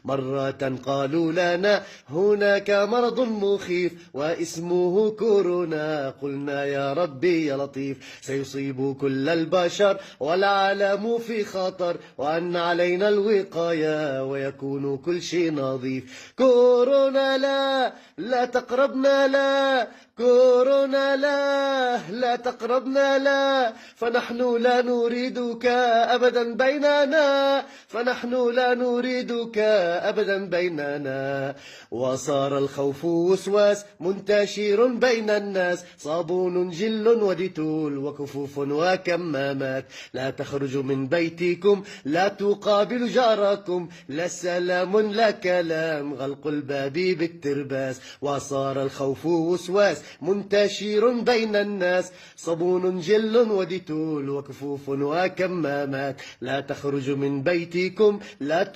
مرة قالوا لنا هناك مرض مخيف واسمه كورونا، قلنا يا ربي يا لطيف سيصيب كل البشر والعالم في خطر، وأن علينا الوقاية ويكون كل شيء نظيف. كورونا لا تقربنا لا، كورونا لا تقربنا لا، فنحن لا نريدك أبدا بيننا، فنحن لا نريدك أبدا بيننا. وصار الخوف وسواس منتشر بين الناس، صابون جل وديتول وكفوف وكمامات. لا تخرجوا من بيتكم، لا تقابلوا جاركم، لا سلام لا كلام، غلق الباب بالترباس. وصار الخوف وسواس منتشر بين الناس، صابون جل وديتول وكفوف وكمامات. لا تخرجوا من بيتكم، لا